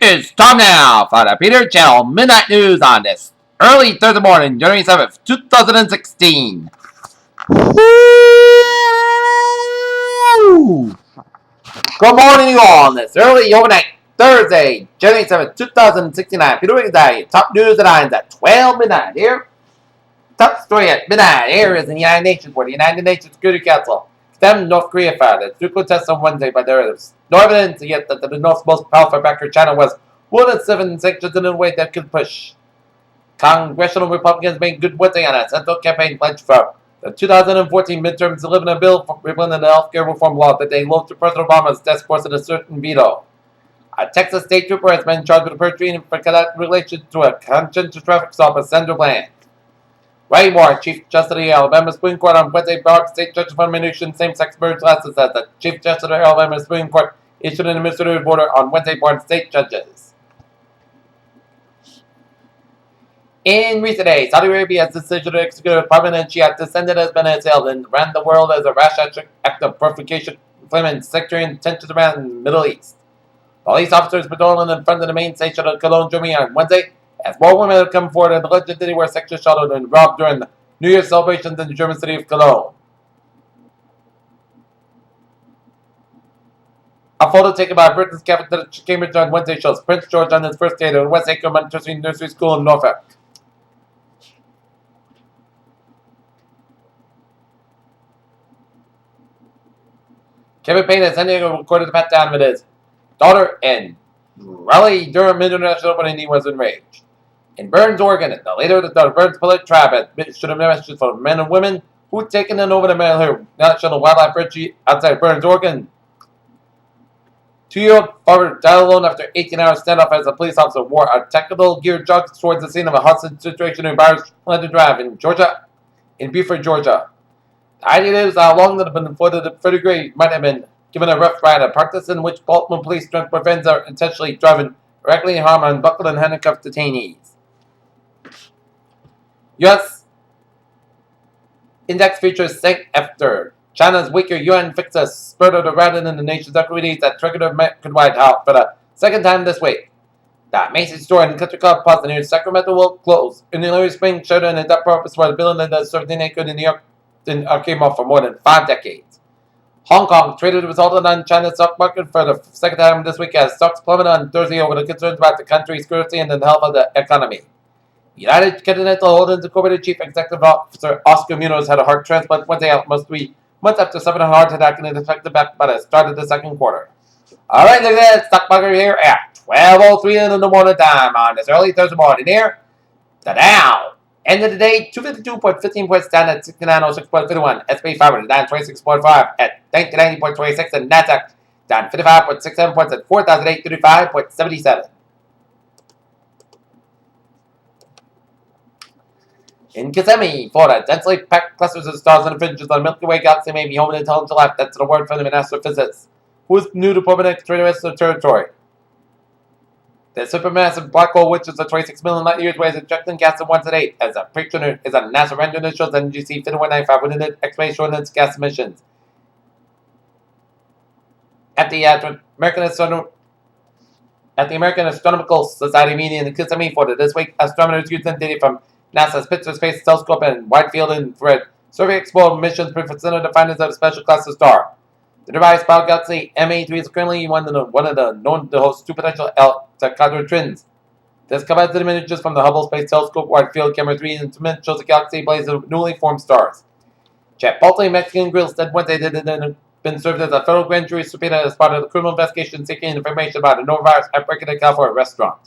It's time now for the Peter Channel Midnight News on this early Thursday morning, January 7th, 2016. Woo! Good morning, you all, on this early overnight Thursday, January 7th, 2069. Peter Wiggins, top news at 9 at 12 midnight here. Top story at midnight here is in the United Nations, where the United Nations Security Council condemned North Korea fired its nuclear tests on Wednesday, but there is no evidence yet that the North's most powerful backer, China, was one of 7 sanctions in a way that could push. Congressional Republicans made good Wednesday on a central campaign pledge for the 2014 midterms, delivering a bill for repealing the health care reform law that they loaned to President Obama's desk force a certain veto. A Texas state trooper has been charged with perjury for conduct relation to a conscientious traffic stop at Sandra Bland. Ray Moore, Chief Justice of the Alabama Supreme Court, on Wednesday barred state judges from administering same-sex marriage classes as the Chief Justice of the Alabama Supreme Court issued an administrative order on Wednesday barring state judges. In recent days, Saudi Arabia's decision to execute a prominent Shia descendant has been assailed and around the world as a rash act of provocation, inflaming sectarian tensions around the Middle East. Police officers patrolling in front of the main station of Cologne, Germany on Wednesday, as more women have come forward and alleged that they were sexually assaulted and robbed during the New Year's celebrations in the German city of Cologne. A photo taken by Britain's capital Cambridge on Wednesday shows Prince George on his first day at West Acre Montessori Nursery School in Norfolk. Kevin Payne of San Diego recorded a pat down with his daughter and Raleigh-Durham International when he was enraged. In Burns, Oregon, the leader of the Burns Polite Tribe had issued a message for men and women who had taken in over the National Wildlife Bridge outside Burns, Oregon. 2-year-old father died alone after 18-hour standoff as a police officer wore a technical gear jogged towards the scene of a hostage situation in Byers London Drive in Beaufort, Georgia. The idea is how long that have been avoided the 30 grade might have been given a rough ride, a practice in which Baltimore police transport vans are intentionally driving directly harm unbuckled and handcuffed detainees. U.S. index futures sank after China's weaker yuan fixes spurred the rally in the nation's equities that triggered a market-wide halt for the second time this week. The Macy's store and Country Club Plaza near Sacramento will close. In the early spring, showed an in-depth purpose for the building that served in acre in New York arcade mall for more than 5 decades. Hong Kong traded resulted on China's stock market for the second time this week as stocks plummeted on Thursday over the concerns about the country's currency and the health of the economy. United Continental Holdings Incorporated Chief Executive Officer Oscar Munoz had a heart transplant Wednesday, almost 3 months after suffering a heart attack and is expected back by the start of the second quarter. All right, look at that stock market here at 12:03 in the morning time on this early Thursday morning here. The Dow ended the day 252.15 points down at 6906.51. S&P 500 down 26.5 at 1990.26, and Nasdaq down 55.67 points at 4,835.77. In Kissimmee, Florida, densely packed clusters of stars and fringes on the Milky Way galaxy may be home to intelligent life. That's the word from the astrophysicist, who is new to permanent extraterrestrial territory. The supermassive black hole, which is 26 million light years away, is ejecting gas at once at 8, as a picture is a NASA rendering that shows NGC 5195 within the X-ray showing its gas emissions. At the American Astronomical Society meeting in Kissimmee, Florida this week, astronomers used data from NASA's Spitzer Space Telescope and Wide Field Infrared Survey Explorer missions presented the findings of a special class of star. The nearby spiral galaxy M83 is currently one of the known to host 2 potential tetrahedral twins. This combines the images from the Hubble Space Telescope Wide Field Camera 3 instrument shows a galaxy blaze of newly formed stars. Chipotle Mexican Grill said Wednesday that it had been served as a federal grand jury subpoena as part of the criminal investigation seeking information about a norovirus outbreak at a California restaurant.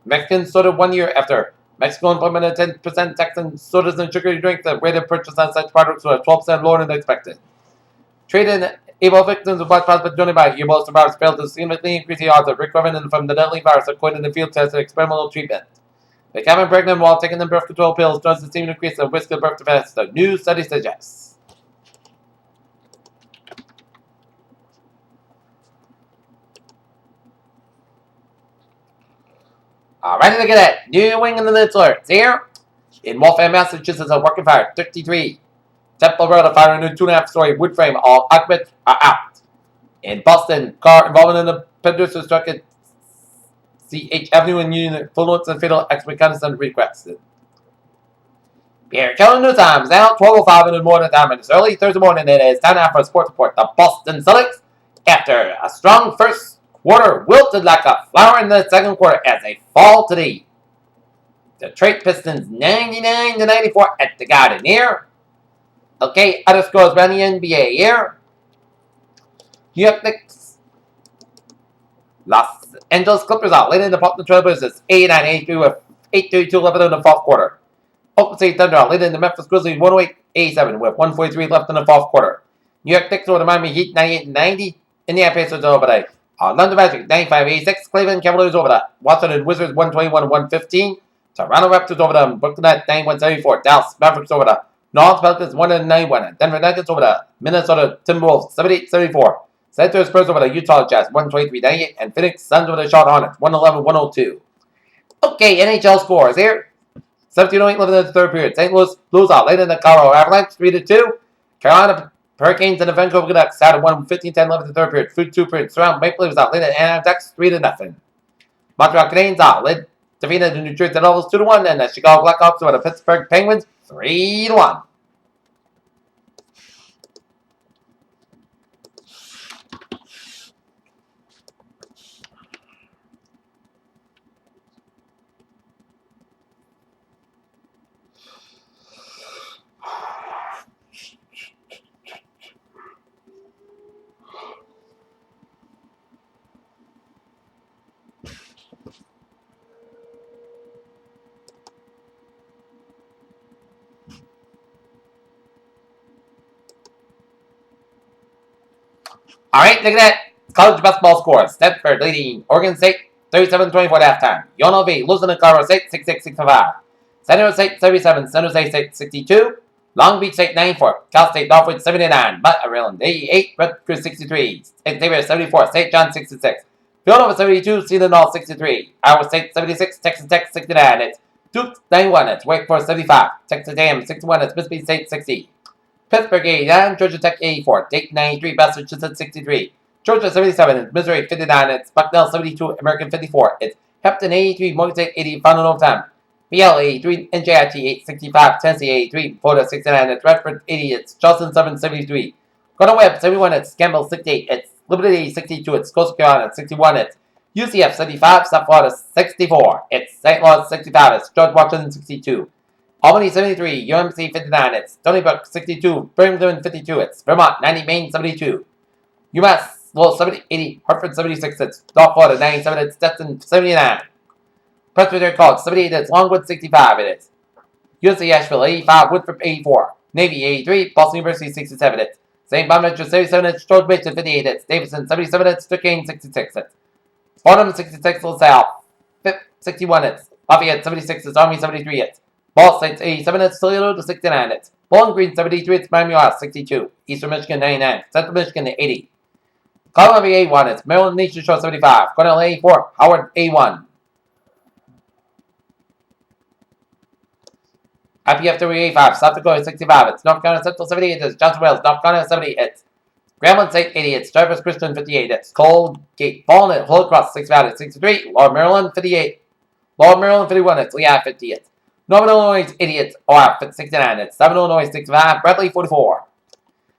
Mexicans sorted 1 year after Mexico implemented a 10% tax on sodas and sugary drinks that rate of purchase on such products were 12% lower than expected. Trade in Ebola victims of blood plasma donated by Ebola survivors failed to significantly increase the odds of recovering from the deadly virus according to the field test and experimental treatment. Becoming pregnant while taking the birth control pills doesn't seem to increase the risk of birth defects, the new study suggests. Alright, look at that. New England alerts here. In Waltham, Massachusetts, a working fire, 33. Temple Road, a fire in a 2.5-story wood frame. All occupants are out. In Boston, car involved in the producer struck at CH Avenue in Union, full notes and fatal reconnaissance requested. Here, calling the times now, 12:05 in the morning time, and it's early Thursday morning. It is time now for a sports report. The Boston Celtics, after a strong first quarter, wilted like a flower in the second quarter as they fall to the Detroit Pistons 99-94 at the Garden here. Okay, other scores around the NBA here. New York Knicks, Los Angeles Clippers out late in the Portland Trail Blazers 89-83 with 8:32 left in the fourth quarter. Oklahoma City Thunder out late in the Memphis Grizzlies 108-87 with 1:43 left in the fourth quarter. New York Knicks over the Miami Heat 98-90. Indiana Pacers over the London Magic 95-86. Cleveland Cavaliers over the Washington Wizards 121-115. Toronto Raptors over the Brooklyn Nets 91-74. Dallas Mavericks over the North Pelicans 191. Denver Nuggets over the Minnesota Timberwolves 78-74. San Antonio Spurs over the Utah Jazz 123-98. And Phoenix Suns over the Charlotte Hornets 111-102. Okay, NHL scores here. 17:08 left in the third period. St. Louis Blues out late in the Colorado Avalanche 3-2. Carolina Hurricanes and the Vancouver Canucks out at 1:15-10 left in the third period. Food 2 periods. Toronto Maple Leafs out late in Anaheim Ducks 3-0. Montreal Canadiens out late defeated the New Jersey Devils 2-1, and the Chicago Blackhawks over the Pittsburgh Penguins 3-1. All right, look at that. College basketball scores. Stanford leading Oregon State 37-24 at halftime. UNLV losing to Colorado State 66-65. San Jose State 77, San Jose State 62. Long Beach State 94. Cal State Northwood 79. Maryland 88. Rutgers 63. St. Xavier 74. St. John 66. Villanova 72. Seton 63. Iowa State 76. Texas Tech 69. It's Duke 91. It's Wake Forest 75. Texas A&M 61. It's Mississippi State 60. Pittsburgh 89, Georgia Tech 84, Dayton 93, Massachusetts 63, Georgia 77, Missouri 59, it's Bucknell 72, American 54, it's Hampton 83, Morgan State 80, final overtime, BL 83, NJIT 865, Tennessee 83, Florida 69, it's Radford 80, it's Charleston 773, Gardner Webb 71, it's Campbell 68, it's Liberty 62, it's Coastal Carolina 61, it's UCF 75, South Florida 64, it's St. Louis 65, it's George Washington 62. Albany 73, UMC 59, it's Stony Brook 62, Birmingham 52, it's Vermont 90, Maine 72, UMass Lowell 70, 80, Hartford 76, it's North Florida 97, it's Stetson 79, Presbyterian College 78, it's Longwood 65, it is UNC Asheville 85, Woodford 84, Navy 83, Boston University 67, it's St. Bonaventure 77, it's George Mason 58, it's Davidson 77, it's Duquesne 66, it's Fordham 66, LaSalle 61, it's Lafayette 76, it's Army 73, it's Ball State 87, it's Toledo 69, it's Bowling Green 73, it's Miami 62, Eastern Michigan 99, Central Michigan 80, Colorado A1, it's Maryland Nation Shore 75, Cornell A4, Howard A1, IPF A5, South Dakota 65, it's North Carolina Central 78, it's Johnson Wales, North Carolina 70, it's Grambling State 80, it's Traverse Christian 58, it's Colgate Fallen at Holy Cross 65, it's 63, Lower Maryland 58, Lower Maryland 51, it's Lehigh 50, it's Northern Illinois 80, it's Ohio 69, it's Southern Illinois 65, Bradley 44,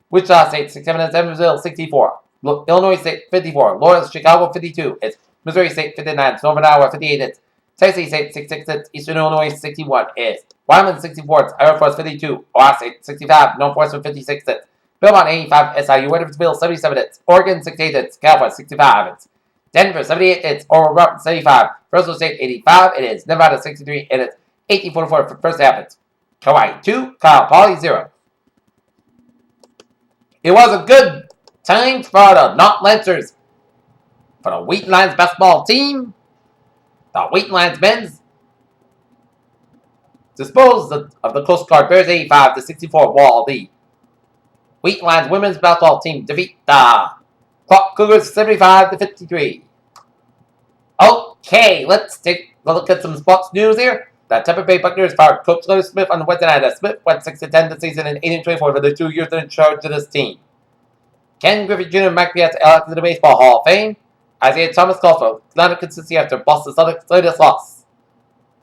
Wichita State 67, it's Evansville 64, Illinois State 54, Loyola Chicago 52, it's Missouri State 59, it's Northern Iowa 58, it's Tennessee State 66, it's Eastern Illinois 61, it's Wyoming 64, it's Iowa Force 52, Ohio State 65, Northwestern 56, it's Belmont 85, SIU Weathersfield 77, it's Oregon 68, it's California 65, it's Denver 78, it's Oral Roberts 75, Fresno State 85, it is Nevada 63, and it's 1844 for first half. It's Kauai 2, Kyle Poly 0. It was a good time for the North Lancers. For the Wheaton Lions basketball team, the Wheaton Lions men's disposed of the Coast Guard Bears 85-64, while the Wheaton Lions women's basketball team defeat the Clark Cougars 75-53. Okay, let's take a look at some sports news here. The Tampa Bay Buccaneers fired Coach Larry Smith on Wednesday night. Smith went 6-10 this season and 18-24 for the 2 years in charge of this team. Ken Griffey Jr. and Mike Piazza elected to the Baseball Hall of Fame. Isaiah Thomas calls for Atlanta consistency after Boston's latest loss.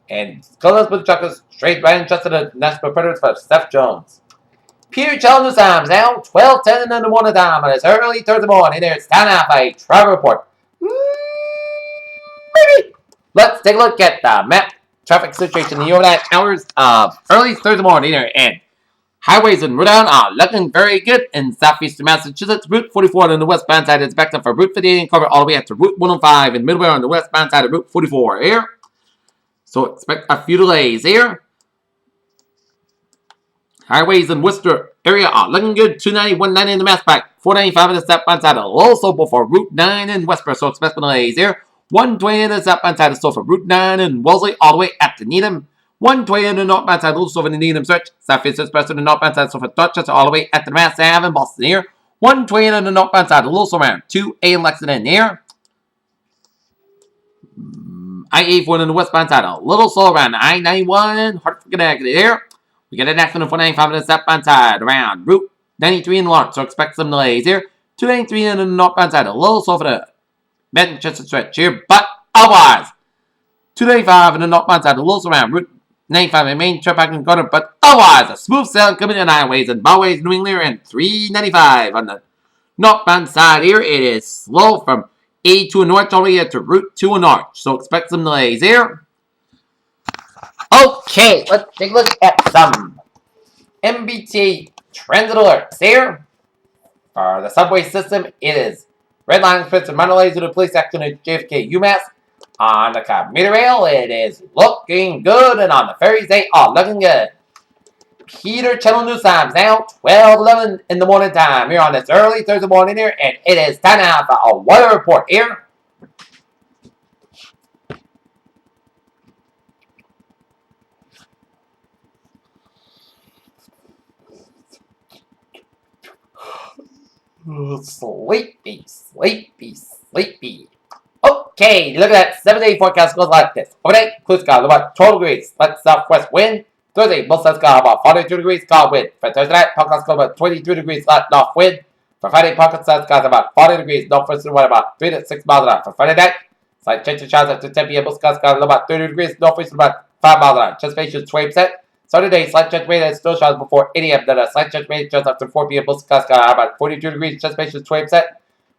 And Columbus Blue Jackets trade Ryan Johnson to Nashville Predators for Steph Jones. Peter Challenger's time now 12:10 in the morning time, and it's early Thursday morning. There's time out by travel report. Maybe. Let's take a look at the map traffic situation in the overnight hours of early Thursday morning here. And highways in Rhode Island are looking very good in southeastern Massachusetts. Route 44 on the westbound side is backed up for Route 58 and covered all the way up to Route 105 in Middleware on the westbound side of Route 44 here. So expect a few delays here. Highways in Worcester area are looking good. 290, 190 in the Mass Pike. 495 in the southbound side of Lowell for Route 9 in Westboro. So expect delays here. 120 in the southbound side of for Route 9 in Wellesley all the way up to Needham. 120 in the northbound side, also in the Needham Search. Southeast Express in the northbound side, so for Dorchester all the way at the Mass Ave in Boston here. 120 in the northbound side, also around 2A in Lexington here. I-84 in the westbound side, a little slow around I-91, Hartford, Connecticut here. We get an accident on 495 in the southbound side, around Route 93 in Lawrence, so expect some delays here. 293 in the northbound side, a little slow for the Manchester stretch here, but otherwise. 295 in the northbound side, a little slow around Route 95 in Main, Turnpike and Corner, but otherwise, a smooth sailing coming in highways and byways, New England, and 395 on the northbound side here. It is slow from 82 in North all the way to Route 2 in North, so expect some delays here. Okay, let's take a look at some MBTA transit alerts here. For the subway system, it is red line express and minor delays due to police action at JFK UMass. On the commuter rail, it is looking good, and on the ferries, they are looking good. Peter Channel News Times now 12:11 in the morning time here on this early Thursday morning here, and it is time now for a weather report here. Sleepy, sleepy, sleepy. Okay, look at that 7-day forecast goes like this. Overnight, clear sky, about 12 degrees. Left southwest wind. Thursday, most sides got about 42 degrees, cloud wind. For Thursday night, pockets got about 22 degrees, left north wind. For Friday, pockets sides got about 40 degrees, northwest wind about 3 to 6 miles an hour. For Friday night, slight change of showers after 10 p.m. Most sides got about 30 degrees, northwest wind about 5 miles an hour. Anticipation 20%. Saturday, slight change rate and still showers before 8 a.m. Then a slight change rate just after 4 p.m. Most sides got about 42 degrees, anticipation 20%.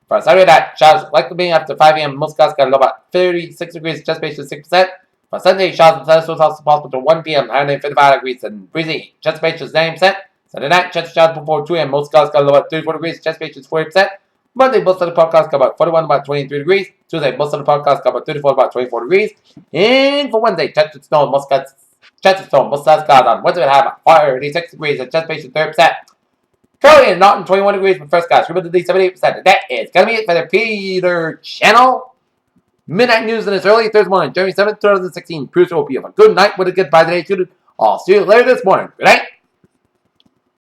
For Saturday night, showers likely being after 5 a.m. Most skies got about 36 degrees, anticipation 6%. For Sunday, showers and thunderstorms also possible to 1 p.m. 155 degrees and breezy, anticipation 9%. Sunday night, chance of showers before 2 a.m. Most skies got about 34 degrees, anticipation 40%. Monday, most of the podcasts got about 41, about 23 degrees. Tuesday, most of the podcasts got about 34, about 24 degrees. And for Wednesday, chance of snow, most skies got on Wednesday will have about 36 degrees, anticipation 30%. Currently in Norton, 21 degrees with first skies. Humidity 78%. And that is going to be it for the Peter Channel. Midnight news in this early Thursday morning, January 7th, 2016. Producer will be of a good night with a good positive attitude. I'll see you later this morning. Good night.